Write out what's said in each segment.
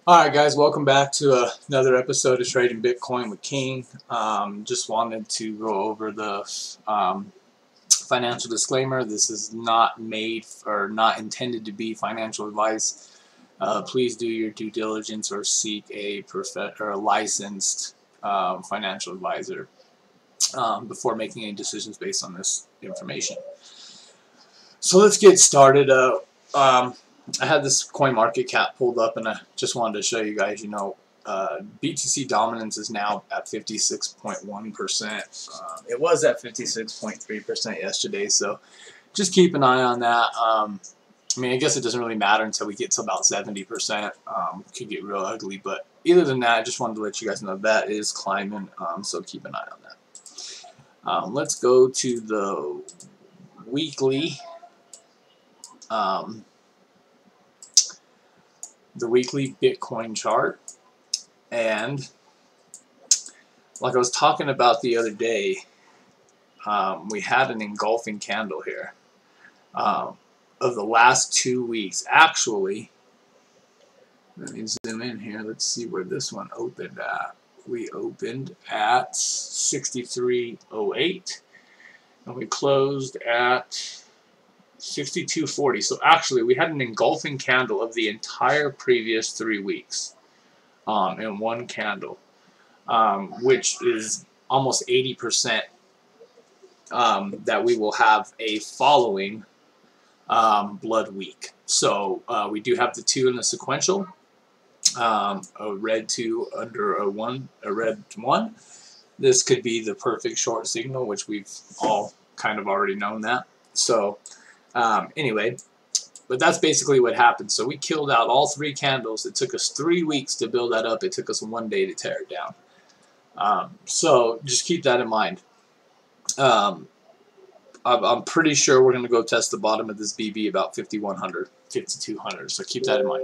Alright guys, welcome back to another episode of Trading Bitcoin with King. Just wanted to go over the financial disclaimer. This is not made or not intended to be financial advice. Please do your due diligence or seek a licensed financial advisor before making any decisions based on this information. So let's get started. I had this coin market cap pulled up, and I just wanted to show you guys, BTC dominance is now at 56.1%. It was at 56.3% yesterday, so just keep an eye on that. I guess it doesn't really matter until we get to about 70%. Could get real ugly, but other than that, I just wanted to let you guys know that is climbing, so keep an eye on that. Let's go to the weekly. The weekly Bitcoin chart, and like I was talking about the other day, we had an engulfing candle here of the last 2 weeks. Actually, let me zoom in here. Let's see where this one opened at. We opened at 63.08 and we closed at 62.40. So actually we had an engulfing candle of the entire previous 3 weeks in one candle, which is almost 80% that we will have a following blood week. So we do have the 2 in the sequential, a red 2 under a red 1. This could be the perfect short signal, which we've all kind of already known that. So anyway, but that's basically what happened. So we killed out all 3 candles. It took us 3 weeks to build that up. It took us 1 day to tear it down. So just keep that in mind. I'm pretty sure we're going to go test the bottom of this BB about 5,100, 5,200. So keep that in mind.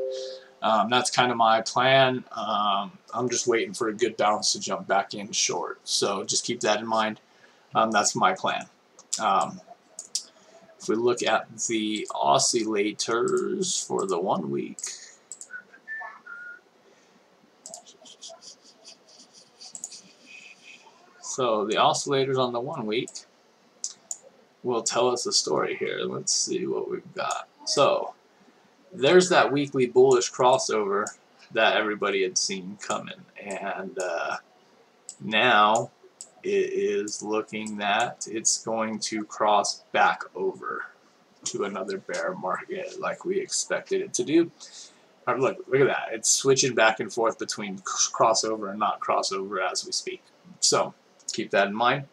That's kind of my plan. I'm just waiting for a good bounce to jump back in short. So just keep that in mind. That's my plan. If we look at the oscillators for the 1 week, so the oscillators on the 1 week will tell us a story here. Let's see what we've got. So there's that weekly bullish crossover that everybody had seen coming, and now it is looking that it's going to cross back over to another bear market like we expected it to do. Look at that. It's switching back and forth between crossover and not crossover as we speak. So keep that in mind.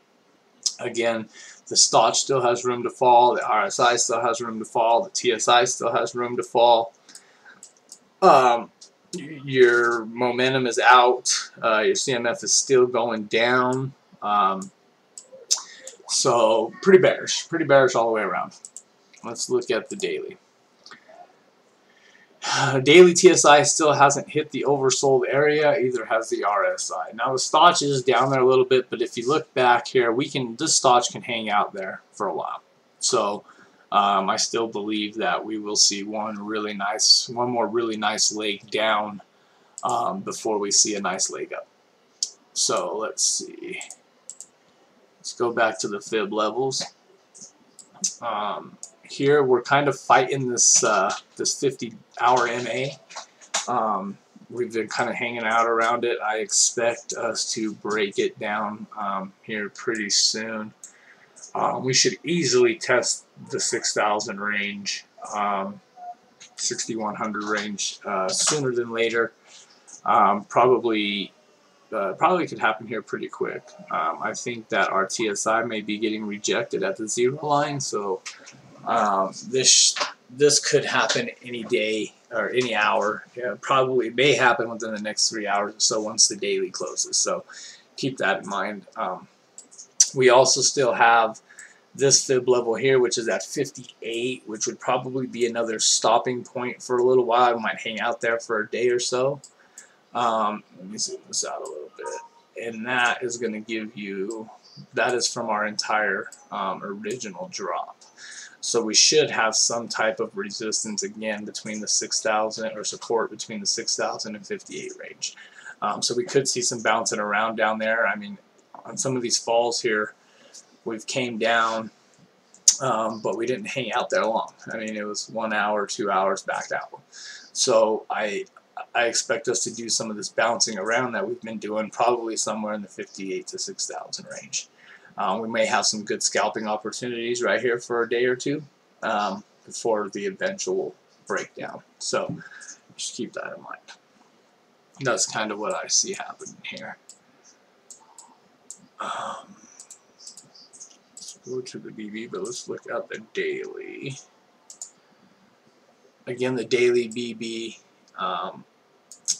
Again, the stock still has room to fall. The RSI still has room to fall. The TSI still has room to fall. Your momentum is out. Your CMF is still going down. So pretty bearish all the way around. Let's look at the daily. Daily TSI still hasn't hit the oversold area, either has the RSI. Now the stock is down there a little bit, but if you look back here, this stock can hang out there for a while. So I still believe that we will see one more really nice leg down before we see a nice leg up. So let's see. Let's go back to the fib levels. Here we're kind of fighting this 50-hour MA. We've been kind of hanging out around it. I expect us to break it down here pretty soon. We should easily test the 6,000 range, 6,100 range sooner than later. Probably could happen here pretty quick. I think that our TSI may be getting rejected at the 0 line, so this could happen any day or any hour. Yeah, probably may happen within the next 3 hours or so once the daily closes. So keep that in mind. We also still have this fib level here, which is at 58, which would probably be another stopping point for a little while. We might hang out there for a day or so. Let me zoom this out a little bit, and that is going to give you, that is from our entire original drop. So we should have some type of resistance again between the 6,000, or support between the 6,000 and 58 range. So we could see some bouncing around down there. I mean, on some of these falls here, we've came down, but we didn't hang out there long. I mean, it was 1 hour, 2 hours back out. So I expect us to do some of this bouncing around that we've been doing, probably somewhere in the 58 to 6,000 range. We may have some good scalping opportunities right here for a day or two before the eventual breakdown. So just keep that in mind. That's kind of what I see happening here. Let's go to the BB, but let's look at the daily. Again, the daily BB,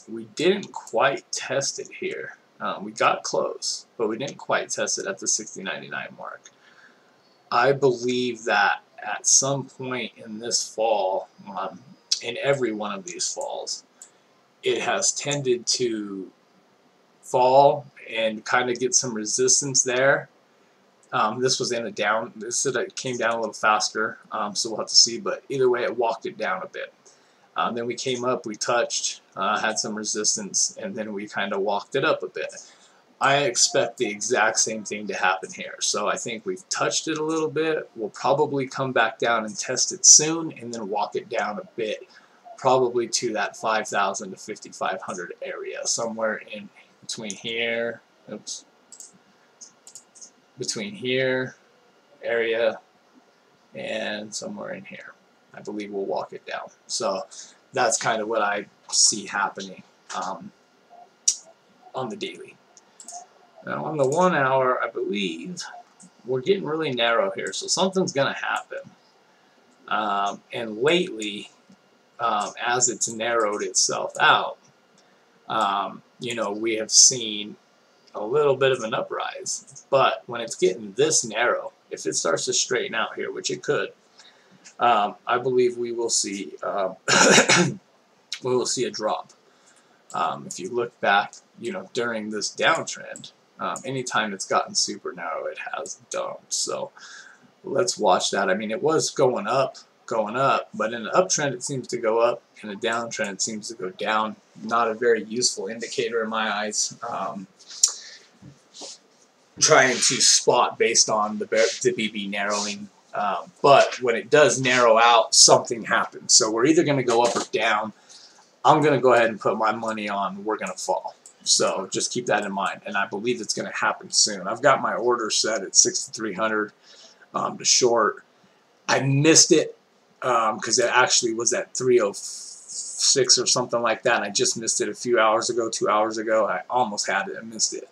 we didn't quite test it here. We got close, but we didn't quite test it at the 60.99 mark. I believe that at some point in this fall, in every one of these falls, it has tended to fall and kind of get some resistance there. This was in a down. This came down a little faster, so we'll have to see. But either way, it walked it down a bit. Then we came up, we touched, had some resistance, and then we kind of walked it up a bit. I expect the exact same thing to happen here. So I think we've touched it a little bit. We'll probably come back down and test it soon, and then walk it down a bit, probably to that 5,000 to 5,500 area, somewhere in between here. Oops. Between here area and somewhere in here. I believe we'll walk it down. So that's kind of what I see happening on the daily. Now on the 1 hour, I believe we're getting really narrow here, so something's going to happen. And lately, as it's narrowed itself out, you know, we have seen a little bit of an uprise. But when it's getting this narrow, if it starts to straighten out here, which it could, I believe we will see a drop. If you look back, you know, during this downtrend, anytime it's gotten super narrow, it has dumped. So let's watch that. I mean, it was going up, but in an uptrend it seems to go up, in a downtrend it seems to go down. Not a very useful indicator in my eyes. Trying to spot based on the BB narrowing. But when it does narrow out, something happens. So we're either going to go up or down. I'm going to go ahead and put my money on we're going to fall. So just keep that in mind. And I believe it's going to happen soon. I've got my order set at 6,300 to short. I missed it because it actually was at 306 or something like that. And I just missed it a few hours ago, 2 hours ago. I almost had it. I missed it.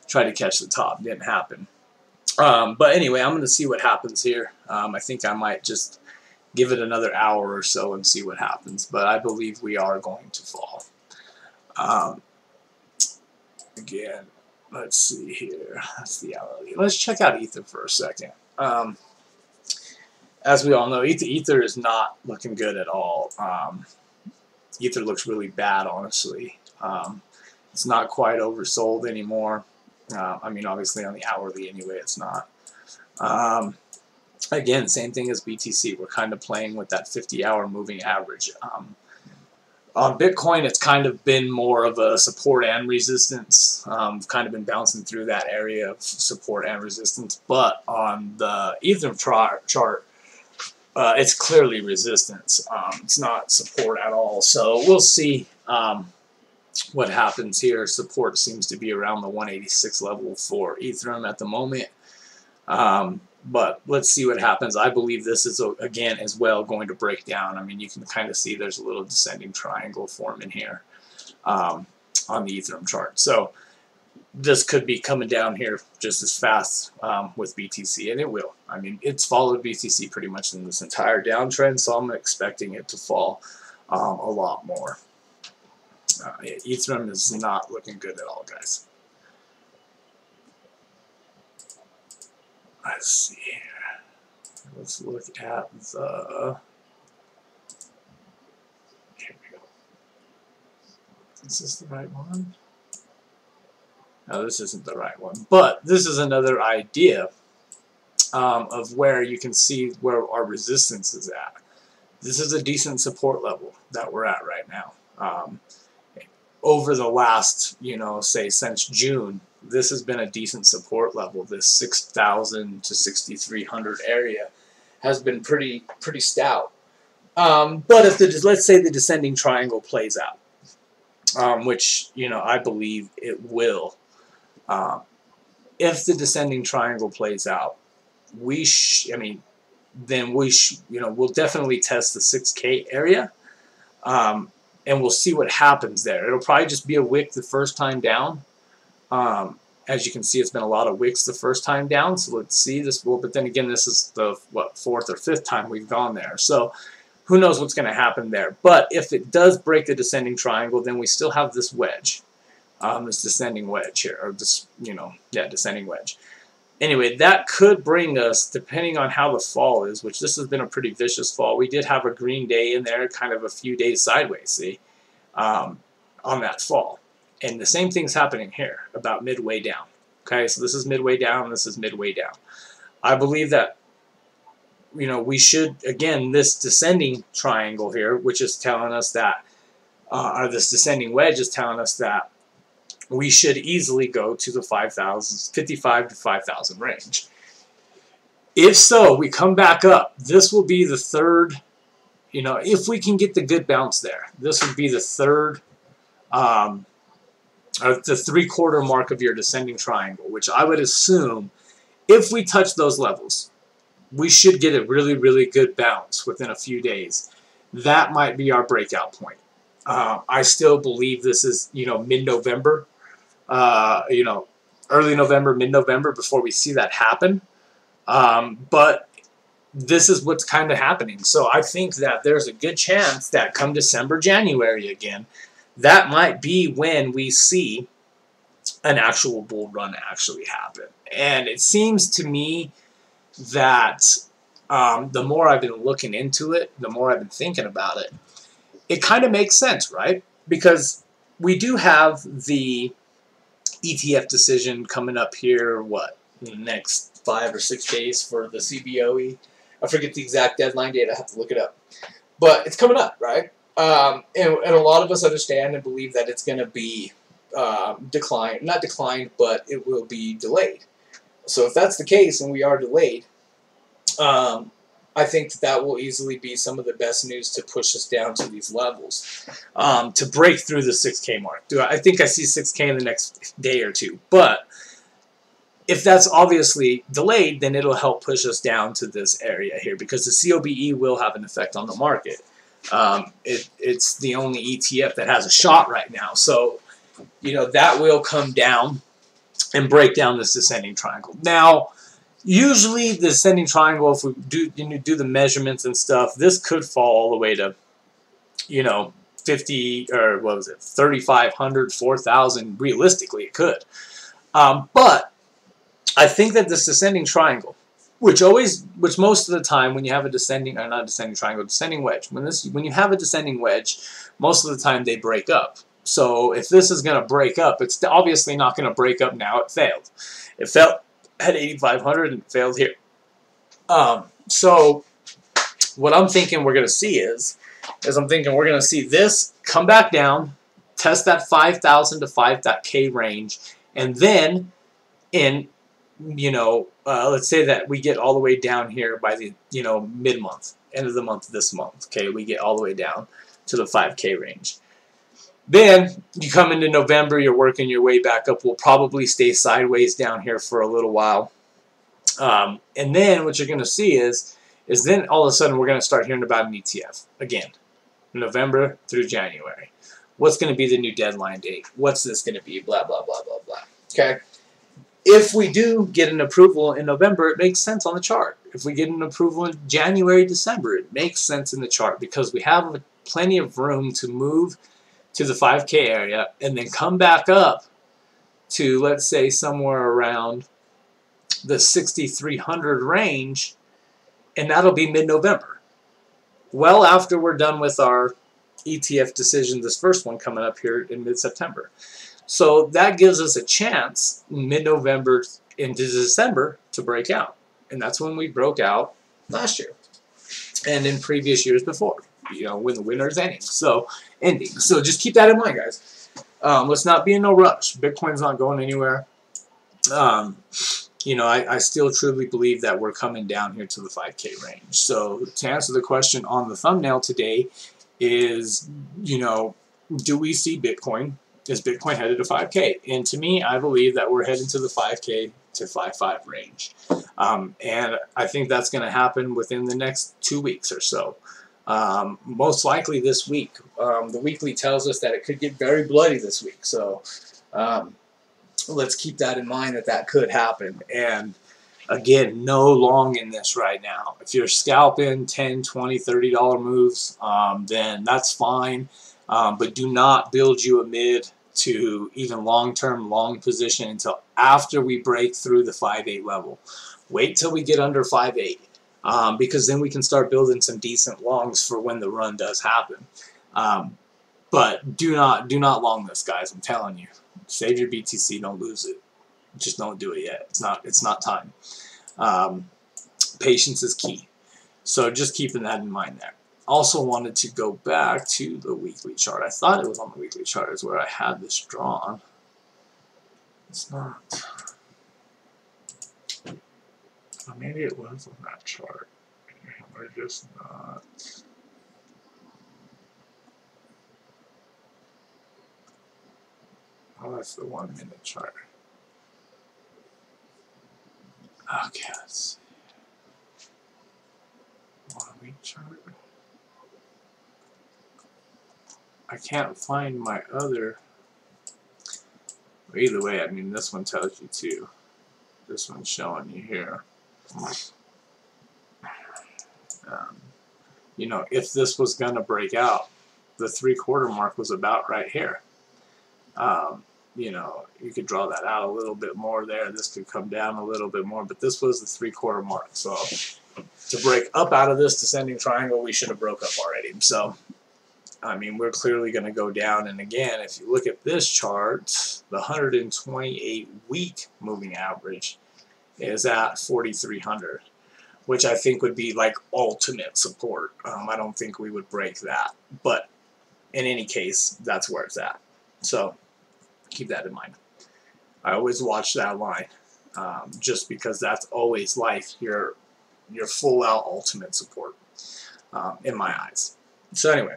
Tried to catch the top. Didn't happen. But anyway, I'm going to see what happens here. I think I might just give it another hour or so and see what happens. But I believe we are going to fall. Again, let's see here. That's the hourly. Let's check out Ether for a second. As we all know, Ether is not looking good at all. Ether looks really bad, honestly. It's not quite oversold anymore. I mean, obviously on the hourly anyway, it's not. Again, same thing as BTC. We're kind of playing with that 50-hour moving average. On Bitcoin, it's kind of been more of a support and resistance. We've kind of been bouncing through that area of support and resistance. But on the Ether chart, it's clearly resistance. It's not support at all. So we'll see what happens here. Support seems to be around the 186 level for Ethereum at the moment. But let's see what happens. I believe this is, again, as well going to break down. I mean, you can kind of see there's a little descending triangle forming here on the Ethereum chart. So this could be coming down here just as fast with BTC, and it will. I mean, it's followed BTC pretty much in this entire downtrend, so I'm expecting it to fall a lot more. Yeah, Ethereum is not looking good at all, guys. Let's see here. Let's look at the... Here we go. Is this the right one? No, this isn't the right one. But this is another idea of where you can see where our resistance is at. This is a decent support level that we're at right now. Over the last, say since June, this has been a decent support level. This 6,000 to 6,300 area has been pretty stout. But if let's say the descending triangle plays out, which I believe it will. If the descending triangle plays out, then we'll definitely test the 6K area, and we'll see what happens there. It'll probably just be a wick the first time down. As you can see, it's been a lot of wicks the first time down. So let's see this. But then again, this is the fourth or fifth time we've gone there. So who knows what's going to happen there? But if it does break the descending triangle, then we still have this wedge, this descending wedge here, or this descending wedge. Anyway, that could bring us, depending on how the fall is, which this has been a pretty vicious fall. We did have a green day in there, kind of a few days sideways, see, on that fall. And the same thing's happening here, about midway down. Okay, so this is midway down, this is midway down. I believe that, we should, again, this descending triangle here, which is telling us that, or this descending wedge is telling us that we should easily go to the 55 to 5,000 range. If so, we come back up. This will be the third, if we can get the good bounce there, this would be the third, or the 3/4 mark of your descending triangle, which I would assume if we touch those levels, we should get a really, really good bounce within a few days. That might be our breakout point. I still believe this is, mid-November, early November, mid-November before we see that happen. But this is what's kind of happening. So I think that there's a good chance that come December, January again, that might be when we see an actual bull run actually happen. And it seems to me that the more I've been looking into it, the more I've been thinking about it, it kind of makes sense, right? Because we do have the ETF decision coming up here, in the next 5 or 6 days for the CBOE. I forget the exact deadline date. I have to look it up. But it's coming up, right? And a lot of us understand and believe that it's going to be not declined, but it will be delayed. So if that's the case and we are delayed, I think that will easily be some of the best news to push us down to these levels, to break through the 6K mark. I think I see 6K in the next day or two. But if that's obviously delayed, then it'll help push us down to this area here, because the COBE will have an effect on the market. It's the only ETF that has a shot right now. So, that will come down and break down this descending triangle. Now, usually the descending triangle, if we do the measurements and stuff, this could fall all the way to, 50, or what was it, 3,500, 4,000. Realistically, it could. But I think that this descending triangle, which most of the time when you have a descending, or not descending triangle, descending wedge, when you have a descending wedge, most of the time they break up. So if this is going to break up, it's obviously not going to break up now. It failed. It failed at 8,500 and failed here. So what I'm thinking we're going to see is I'm thinking we're going to see this come back down, test that 5,000 to 5K range, and then let's say that we get all the way down here by the mid-month, end of the month this month. Okay, we get all the way down to the 5K range. Then you come into November, you're working your way back up. We'll probably stay sideways down here for a little while. And then what you're going to see is then all of a sudden we're going to start hearing about an ETF again, November through January. What's going to be the new deadline date? What's this going to be? Blah, blah, blah, blah, blah. Okay. If we do get an approval in November, it makes sense on the chart. If we get an approval in January, December, it makes sense in the chart, because we have plenty of room to move to the 5K area and then come back up to, let's say, somewhere around the 6,300 range, and that'll be mid-November. Well after we're done with our ETF decision, this first one coming up here in mid-September. So that gives us a chance mid-November into December to break out. And that's when we broke out last year and in previous years before, you know, when the winter's ending. So just keep that in mind, guys. Let's not be in no rush. Bitcoin's not going anywhere. You know, I still truly believe that we're coming down here to the 5K range. So to answer the question on the thumbnail today is, you know, do we see Bitcoin? Is Bitcoin headed to 5K? And to me, I believe that we're heading to the 5K to 5.5 range. And I think that's going to happen within the next 2 weeks or so. Most likely this week. The weekly tells us that it could get very bloody this week. So let's keep that in mind, that that could happen. And again, no long in this right now. If you're scalping $10, $20, $30 moves, then that's fine. But do not build you a mid to even long-term long position until after we break through the 5.8 level. Wait till we get under 5.8, because then we can start building some decent longs for when the run does happen. But do not long this, guys. I'm telling you. Save your BTC. Don't lose it. Just don't do it yet. It's not time. Patience is key. So just keeping that in mind there. Also wanted to go back to the weekly chart. I thought it was on the weekly chart is where I had this drawn. It's not. Or maybe it was on that chart. We're just not. Oh, that's the 1 minute chart. Okay, let's see. 1 week chart. I can't find my other. Either way, I mean, this one tells you too. This one's showing you here. You know, if this was going to break out, the 3/4 mark was about right here. You know, you could draw that out a little bit more there. This could come down a little bit more, but this was the 3/4 mark. So to break up out of this descending triangle, we should have broke up already. So I mean, we're clearly going to go down. And again, if you look at this chart, the 128-week moving average is at 4,300, which I think would be like ultimate support. I don't think we would break that. But in any case, that's where it's at. So keep that in mind. I always watch that line, just because that's always like your full-out ultimate support in my eyes. So anyway.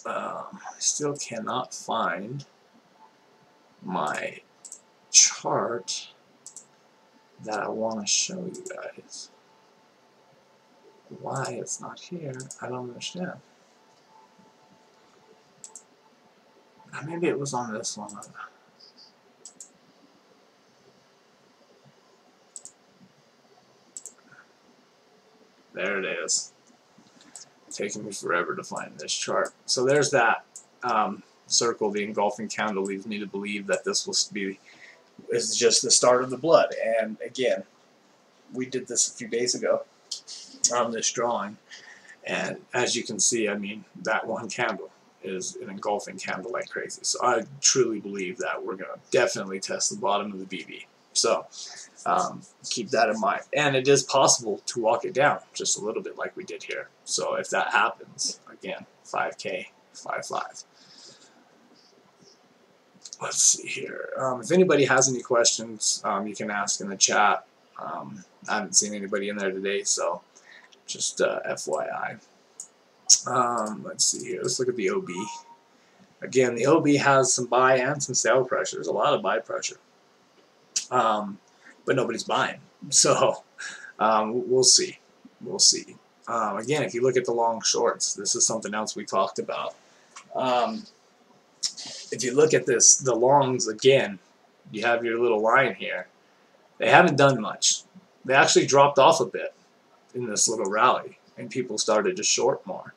I still cannot find my chart that I want to show you guys. Why it's not here, I don't understand. Maybe it was on this one. There it is. Taking me forever to find this chart. So there's that circle. The engulfing candle leads me to believe that this is just the start of the blood. And again, we did this a few days ago on this drawing, and as you can see, I mean, that one candle is an engulfing candle like crazy. So I truly believe that we're going to definitely test the bottom of the BB. So keep that in mind. And it is possible to walk it down just a little bit like we did here. So if that happens, again, 5K, 5.5. Let's see here. If anybody has any questions, you can ask in the chat. I haven't seen anybody in there today, so just FYI. Let's see here. Let's look at the OB. Again, the OB has some buy and some sell pressure. There's a lot of buy pressure. But nobody's buying. So we'll see. We'll see. Again, if you look at the long shorts, this is something else we talked about. If you look at this, the longs, again, you have your little line here. They haven't done much. They actually dropped off a bit in this little rally, and people started to short more.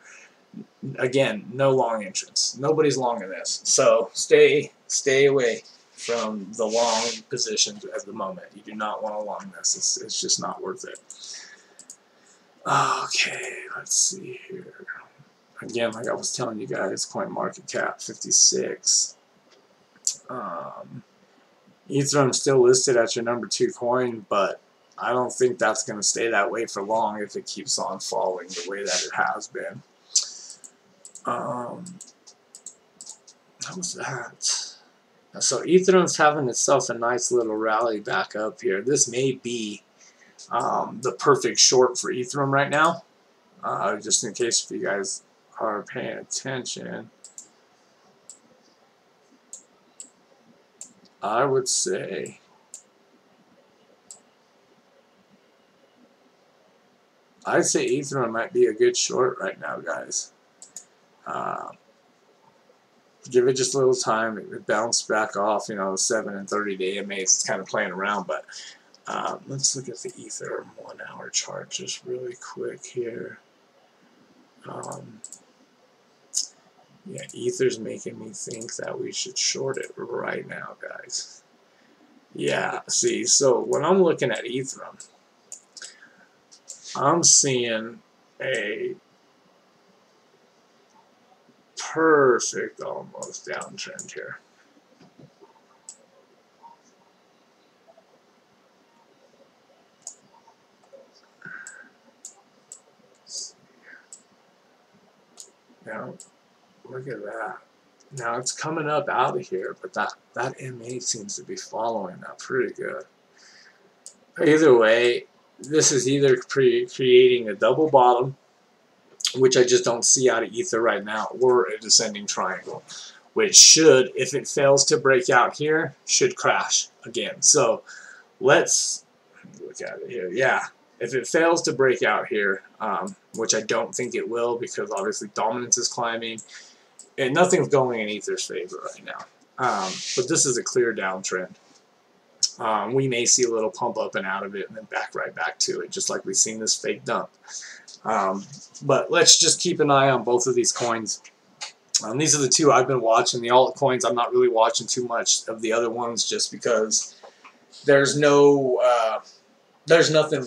Again, no long entrance. Nobody's long in this. So stay away from the long positions at the moment. You do not want to long this. It's just not worth it. Okay, let's see here. Again, like I was telling you guys, CoinMarketCap 56. Ethereum still listed as your #2 coin, but I don't think that's going to stay that way for long if it keeps on falling the way that it has been. How was that? So Ethereum's having itself a nice little rally back up here. This may be the perfect short for Ethereum right now. Just in case if you guys are paying attention, I would say Ethereum might be a good short right now, guys. Give it just a little time. It bounced back off, you know, 7 and 30-day EMAs. It's kind of playing around, but let's look at the Ether 1 hour chart just really quick here. Yeah, Ether's making me think that we should short it right now, guys. Yeah, see, so when I'm looking at Ethereum, I'm seeing a perfect almost downtrend here. Now, look at that. Now it's coming up out of here, but that M8 seems to be following that pretty good. Either way, this is either creating a double bottom, which I just don't see out of Ether right now, or a descending triangle, which should, if it fails to break out here, should crash again. So let's look at it here. Yeah, if it fails to break out here, which I don't think it will, because obviously dominance is climbing, and nothing's going in Ether's favor right now. But this is a clear downtrend. We may see a little pump up and out of it and then back right back to it, just like we've seen this fake dump. But let's just keep an eye on both of these coins. These are the two I've been watching. The altcoins, I'm not really watching too much of the other ones just because there's nothing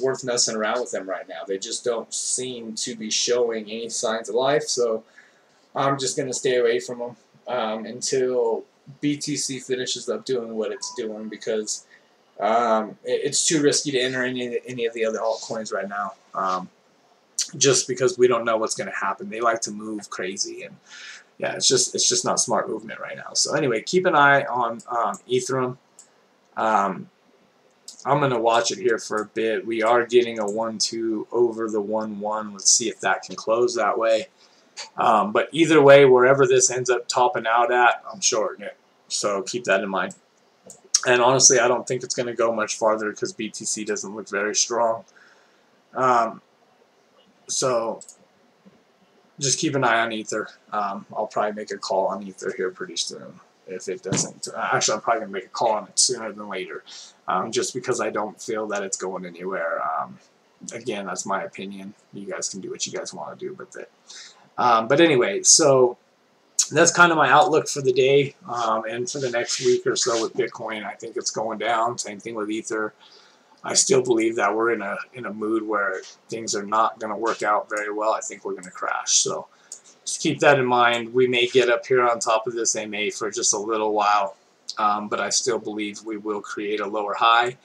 worth messing around with them right now. They just don't seem to be showing any signs of life, so I'm just going to stay away from them until BTC finishes up doing what it's doing, because it's too risky to enter any of the other altcoins right now, just because we don't know what's going to happen. They like to move crazy, and yeah, it's just not smart movement right now. So anyway, keep an eye on Ethereum. I'm going to watch it here for a bit. We are getting a 1-2 over the 1-1. Let's see if that can close that way. But either way, wherever this ends up topping out at, I'm shorting it. So keep that in mind. And honestly, I don't think it's going to go much farther because BTC doesn't look very strong. So just keep an eye on Ether. I'll probably make a call on Ether here pretty soon. If it doesn't, actually, I'm probably going to make a call on it sooner than later, just because I don't feel that it's going anywhere. Again, that's my opinion. You guys can do what you guys want to do with it. But anyway, so that's kind of my outlook for the day, and for the next week or so with Bitcoin. I think it's going down. Same thing with Ether. I still believe that we're in a mood where things are not going to work out very well. I think we're going to crash. So just keep that in mind. We may get up here on top of this MA for just a little while, but I still believe we will create a lower high.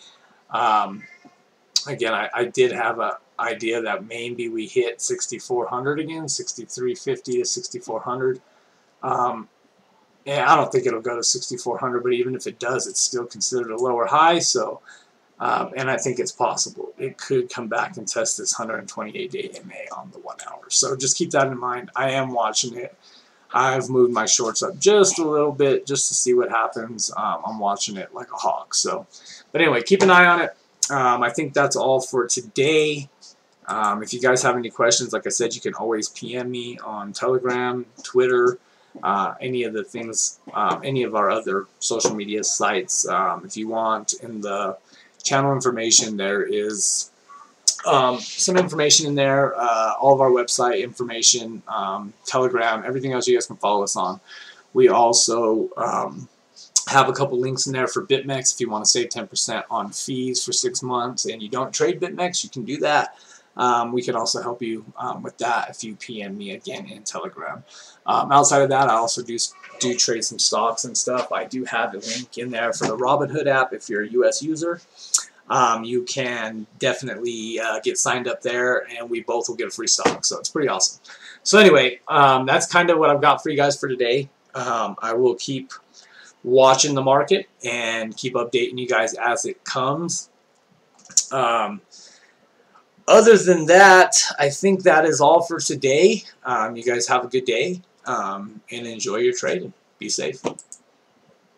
Again, I did have an idea that maybe we hit 6,400 again, 6,350 to 6,400. And I don't think it'll go to 6,400, but even if it does, it's still considered a lower high. So, and I think it's possible. It could come back and test this 128-day MA on the 1 hour. So just keep that in mind. I am watching it. I've moved my shorts up just a little bit just to see what happens. I'm watching it like a hawk. So, but anyway, keep an eye on it. I think that's all for today. If you guys have any questions, like I said, you can always PM me on Telegram, Twitter, any of the things, any of our other social media sites. If you want, in the channel information, there is some information in there, all of our website information, Telegram, everything else you guys can follow us on. We also have a couple links in there for BitMEX if you want to save 10% on fees for 6 months and you don't trade BitMEX, you can do that. We can also help you with that if you PM me again in Telegram. Outside of that, I also do trade some stocks and stuff. I do have a link in there for the Robinhood app if you're a US user. you can definitely get signed up there, and we both will get a free stock. So it's pretty awesome. So anyway, that's kind of what I've got for you guys for today. I will keep watching the market and keep updating you guys as it comes. Other than that, I think that is all for today. You guys have a good day and enjoy your trading. Be safe.